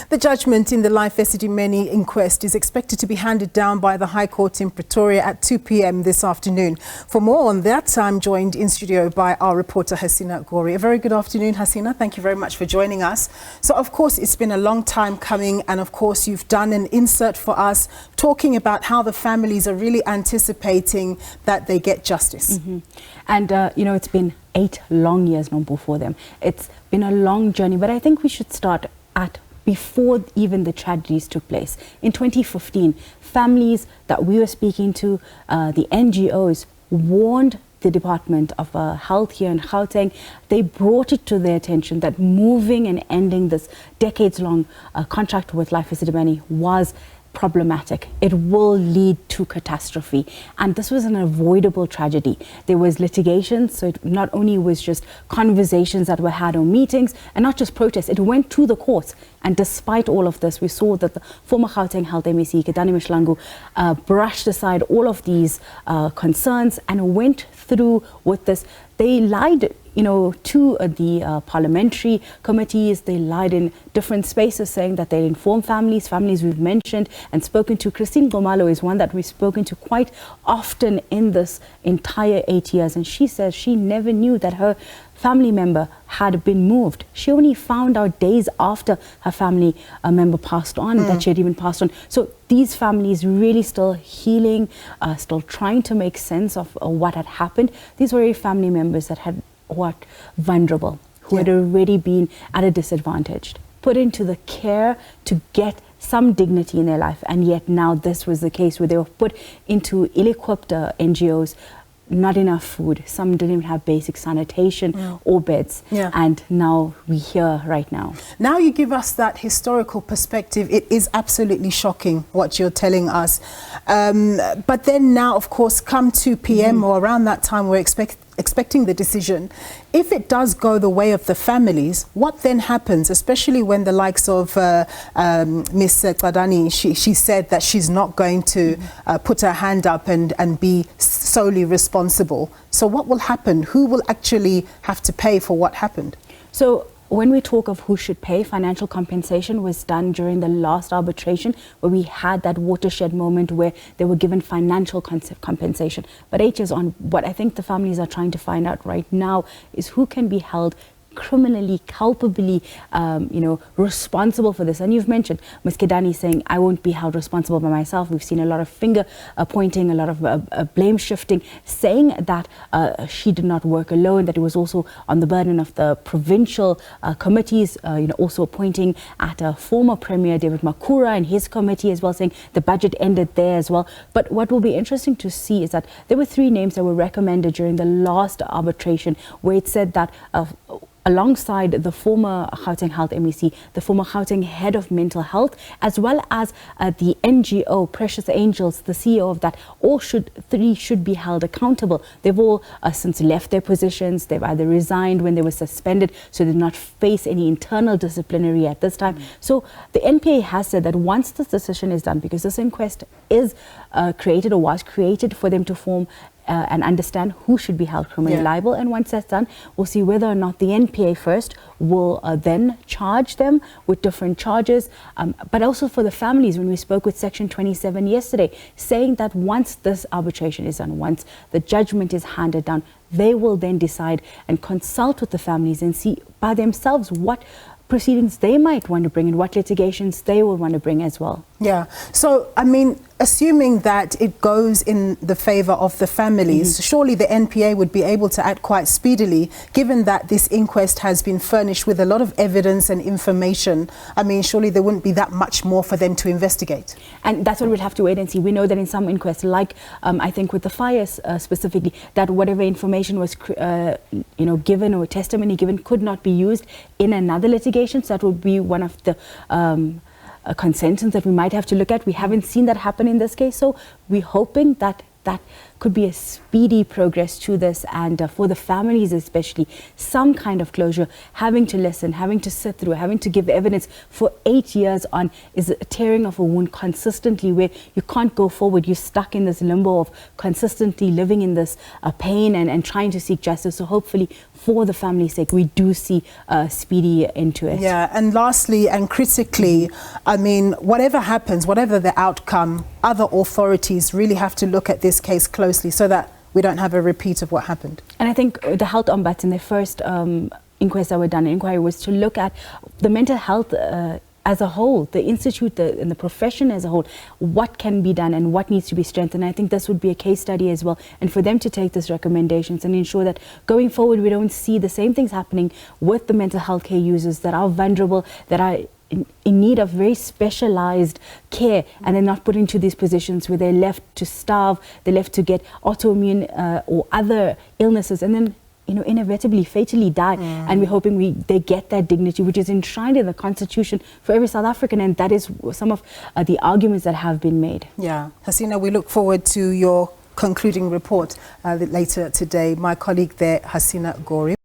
The judgment in the Life Esidimeni Inquest is expected to be handed down by the High Court in Pretoria at 2 p.m. this afternoon. For more on that, I'm joined in studio by our reporter Hasina Gori. A very good afternoon, Hasina. Thank you very much for joining us. So, of course, it's been a long time coming, and of course, you've done an insert for us talking about how the families are really anticipating that they get justice. And, it's been 8 long years now for them. It's been a long journey, but I think we should start at before even the tragedies took place. In 2015, families that we were speaking to, the NGOs, warned the Department of Health here in Gauteng. They brought it to their attention that moving and ending this decades-long contract with Life Esidimeni was problematic. It will lead to catastrophe, and this was an avoidable tragedy. There was litigation, so it not only was just conversations that were had or meetings, and not just protests, it went to the courts. And despite all of this, we saw that the former Gauteng Health MEC, Kedani Mshlangu, brushed aside all of these concerns and went through with this. They lied, to the parliamentary committees. They lied in different spaces, saying that they inform families we've mentioned and spoken to. Christine Gomalo is one that we've spoken to quite often in this entire 8 years, and she says she never knew that her family member had been moved. She only found out days after her family member passed on that she had even passed on. So these families really still healing, still trying to make sense of what had happened. These were family members that had vulnerable, who had already been at a disadvantage, put into the care to get some dignity in their life, and yet now this was the case where they were put into ill-equipped NGOs, not enough food, some didn't even have basic sanitation or beds, and now we're here right now. Now you give us that historical perspective. It is absolutely shocking what you're telling us, but then now, of course, come 2 p.m. or around that time, we're expecting the decision. If it does go the way of the families, what then happens, especially when the likes of Miss Kadani, she said that she's not going to put her hand up and be solely responsible. So what will happen? Who will actually have to pay for what happened? So when we talk of who should pay, financial compensation was done during the last arbitration, where we had that watershed moment where they were given financial compensation. But 8 years on, what I think the families are trying to find out right now is who can be held criminally, culpably, responsible for this. And you've mentioned Ms. Kedani saying, I won't be held responsible by myself. We've seen a lot of finger pointing, a lot of blame shifting, saying that she did not work alone, that it was also on the burden of the provincial committees, also pointing at former Premier David Makura and his committee as well, saying the budget ended there as well. But what will be interesting to see is that there were 3 names that were recommended during the last arbitration, where it said that alongside the former Gauteng Health MEC, the former Gauteng Head of Mental Health, as well as the NGO, Precious Angels, the CEO of that, all 3 should be held accountable. They've all since left their positions. They've either resigned when they were suspended, so they did not face any internal disciplinary at this time. So the NPA has said that once this decision is done, because this inquest is created or was created for them to form and understand who should be held criminally liable. And once that's done, we'll see whether or not the NPA first will then charge them with different charges. But also for the families, when we spoke with Section 27 yesterday, saying that once this arbitration is done, once the judgment is handed down, they will then decide and consult with the families and see by themselves what proceedings they might want to bring and what litigations they will want to bring as well. Yeah. So, I mean, assuming that it goes in the favor of the families, surely the NPA would be able to act quite speedily, given that this inquest has been furnished with a lot of evidence and information. I mean, surely there wouldn't be that much more for them to investigate. And that's what we'll have to wait and see. We know that in some inquests, like I think with the fires specifically, that whatever information was given or testimony given could not be used in another litigation. So that would be one of the consensus that we might have to look at. We haven't seen that happen in this case, so we're hoping that that could be a speedy progress to this, and for the families especially, some kind of closure. Having to listen, having to sit through, having to give evidence for 8 years on is a tearing of a wound consistently, where you can't go forward. You're stuck in this limbo of consistently living in this pain and trying to seek justice. So hopefully, for the family's sake, we do see a speedy end to it. Yeah, and lastly and critically, I mean, whatever happens, whatever the outcome, other authorities really have to look at this case closely so that we don't have a repeat of what happened. And I think the health ombudsman, their first inquest that were done, inquiry, was to look at the mental health as a whole, the institute and the profession as a whole, what can be done and what needs to be strengthened. I think this would be a case study as well, and for them to take these recommendations and ensure that going forward we don't see the same things happening with the mental health care users that are vulnerable, that are in need of very specialized care, and they're not put into these positions where they're left to starve, they're left to get autoimmune or other illnesses, and then inevitably, fatally die. And we're hoping they get that dignity, which is enshrined in the Constitution for every South African, and that is some of the arguments that have been made. Yeah. Hasina, we look forward to your concluding report later today. My colleague there, Hasina Gori.